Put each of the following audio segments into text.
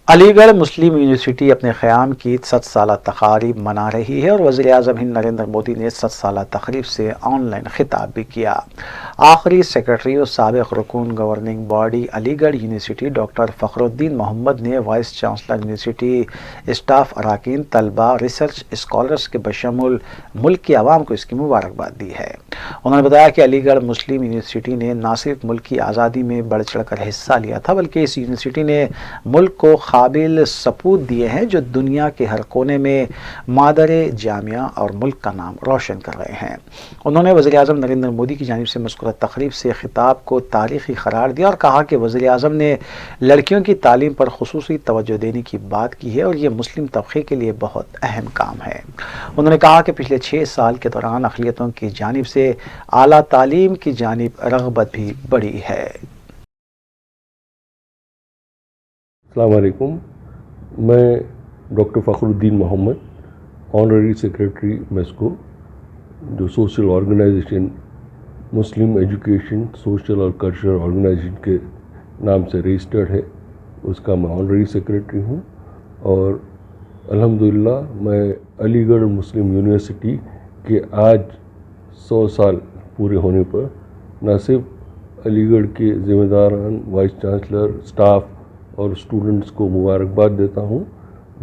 علی گڑھ مسلم یونیورسٹی اپنے قیام کی 7 سالہ تقاریب منا رہی ہے اور وزیر اعظم ہند نریندر مودی نے 7 سالہ تقریب سے آن لائن خطاب بھی کیا۔ آخری سیکرٹری اور سابق رکن گورننگ باڈی علی گڑھ یونیورسٹی ڈاکٹر فخر الدین محمد نے وائس چانسلر یونیورسٹی، اسٹاف اراکین، طلباء، ریسرچ اسکالرس کے بشمول ملک کی عوام کو اس کی مبارکباد دی ہے۔ انہوں نے بتایا کہ علی گڑھ مسلم یونیورسٹی نے نہ صرف ملک کی آزادی میں بڑھ چڑھ کر حصہ لیا تھا بلکہ اس یونیورسٹی نے ملک کو قابل سپوت دیے ہیں جو دنیا کے ہر کونے میں مادر جامعہ اور ملک کا نام روشن کر رہے ہیں۔ انہوں نے وزیر اعظم نریندر مودی کی جانب سے مذکورہ تقریب سے خطاب کو تاریخی قرار دیا اور کہا کہ وزیر اعظم نے لڑکیوں کی تعلیم پر خصوصی توجہ دینے کی بات کی ہے اور یہ مسلم طبقے کے لیے بہت اہم کام ہے۔ انہوں نے کہا کہ پچھلے 6 سال کے دوران اقلیتوں کی جانب سے اعلیٰ تعلیم کی جانب رغبت بھی بڑھی ہے۔ السلام علیکم، میں ڈاکٹر فخر الدین محمد، آنرری سیکرٹری میسکو، جو سوشل آرگنائزیشن مسلم ایجوکیشن سوشل اور کلچرل آرگنائزیشن کے نام سے رجسٹرڈ ہے، اس کا میں آنرری سیکرٹری ہوں۔ اور الحمدللہ میں علی گڑھ مسلم یونیورسٹی کے آج 100 سال پورے ہونے پر نہ صرف علی گڑھ کے ذمہ داران، وائس چانسلر، اسٹاف اور اسٹوڈنٹس کو مبارکباد دیتا ہوں،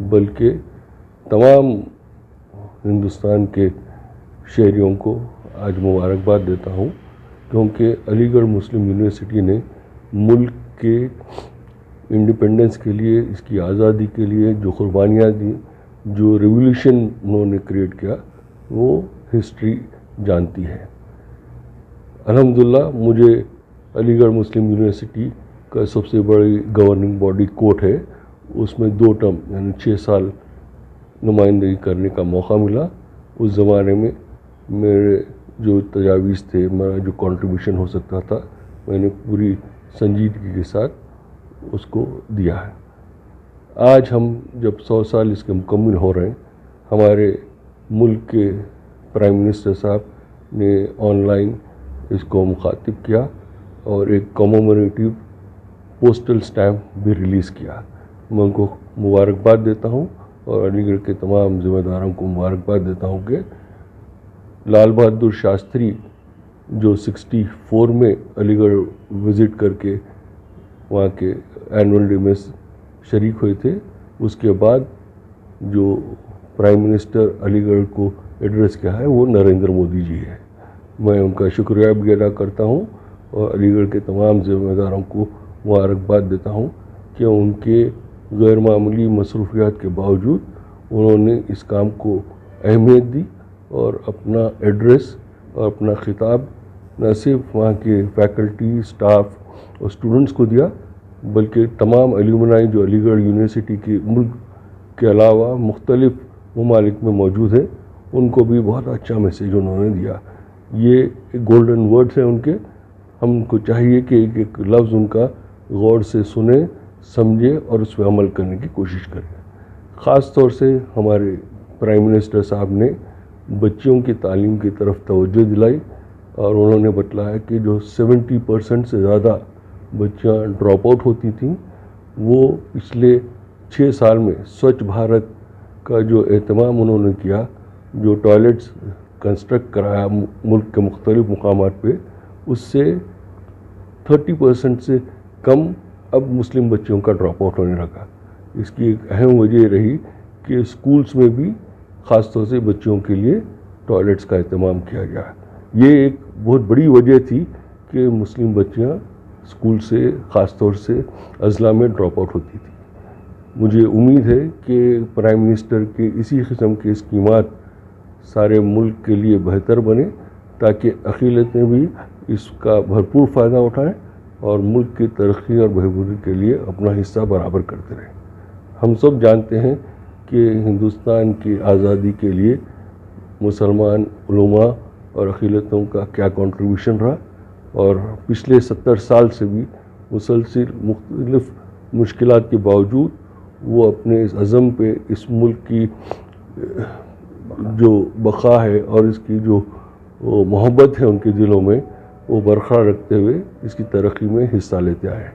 بلکہ تمام ہندوستان کے شہریوں کو آج مبارکباد دیتا ہوں، کیونکہ علی گڑھ مسلم یونیورسٹی نے ملک کے انڈیپینڈنس کے لیے، اس کی آزادی کے لیے جو قربانیاں دیں، جو ریولیوشن انہوں نے کریٹ کیا، وہ ہسٹری جانتی ہے۔ الحمدللہ مجھے علی گڑھ مسلم یونیورسٹی کا سب سے بڑی گورننگ باڈی کوٹ ہے، اس میں 2 ٹرم یعنی 6 سال نمائندگی کرنے کا موقع ملا۔ اس زمانے میں میرے جو تجاویز تھے، میرا جو کنٹریبیوشن ہو سکتا تھا، میں نے پوری سنجیدگی کے ساتھ اس کو دیا ہے۔ آج ہم جب 100 سال اس کے مکمل ہو رہے ہیں، ہمارے ملک کے پرائم منسٹر صاحب نے آن لائن اس کو مخاطب کیا اور ایک کمیموریٹو پوسٹل اسٹیمپ بھی ریلیز کیا۔ میں ان کو مبارکباد دیتا ہوں اور علی گڑھ کے تمام ذمہ داروں کو مبارکباد دیتا ہوں کہ لال بہادر شاستری جو 64 میں علی گڑھ وزٹ کر کے وہاں کے اینول ڈے میں شریک ہوئے تھے، اس کے بعد جو پرائم منسٹر علی گڑھ کو ایڈریس کیا ہے وہ نریندر مودی جی ہے۔ میں ان کا شکریہ بھی ادا کرتا ہوں اور علی گڑھ کے تمام ذمہ داروں کو مبارکباد دیتا ہوں کہ ان کے غیر معمولی مصروفیات کے باوجود انہوں نے اس کام کو اہمیت دی اور اپنا ایڈریس اور اپنا خطاب نہ صرف وہاں کے فیکلٹی، اسٹاف اور اسٹوڈنٹس کو دیا، بلکہ تمام ایلومنائی جو علی گڑھ یونیورسٹی کے ملک کے علاوہ مختلف ممالک میں موجود ہیں، ان کو بھی بہت اچھا میسیج انہوں نے دیا۔ یہ گولڈن ورڈز ہیں ان کے، ہم کو چاہیے کہ ایک ایک لفظ ان کا غور سے سنیں، سمجھیں اور اس پہ عمل کرنے کی کوشش کریں۔ خاص طور سے ہمارے پرائم منسٹر صاحب نے بچیوں کی تعلیم کی طرف توجہ دلائی اور انہوں نے بتلایا کہ جو 70% سے زیادہ بچیاں ڈراپ آؤٹ ہوتی تھیں، وہ پچھلے 6 سال میں سوچھ بھارت کا جو اہتمام انہوں نے کیا، جو ٹوائلٹس کنسٹرکٹ کرایا ملک کے مختلف مقامات پہ، اس سے 30% سے کم اب مسلم بچیوں کا ڈراپ آؤٹ ہونے لگا۔ اس کی ایک اہم وجہ یہ رہی کہ اسکولس میں بھی خاص طور سے بچیوں کے لیے ٹوائلٹس کا اہتمام کیا گیا۔ یہ ایک بہت بڑی وجہ تھی کہ مسلم بچیاں اسکول سے خاص طور سے اضلاع میں ڈراپ آؤٹ ہوتی تھیں۔ مجھے امید ہے کہ پرائم منسٹر کے اسی قسم کے اسکیمات سارے ملک کے لیے بہتر بنے تاکہ اقلیتیں بھی اس کا بھرپور فائدہ اٹھائیں اور ملک کی ترقی اور بہبودی کے لیے اپنا حصہ برابر کرتے رہیں۔ ہم سب جانتے ہیں کہ ہندوستان کی آزادی کے لیے مسلمان علماء اور اقلیتوں کا کیا کنٹریبیوشن رہا، اور پچھلے 70 سال سے بھی مسلسل مختلف مشکلات کے باوجود وہ اپنے اس عزم پہ اس ملک کی جو بقا ہے اور اس کی جو محبت ہے ان کے دلوں میں، وہ برقرار رکھتے ہوئے اس کی ترقی میں حصہ لیتے آئے ہیں۔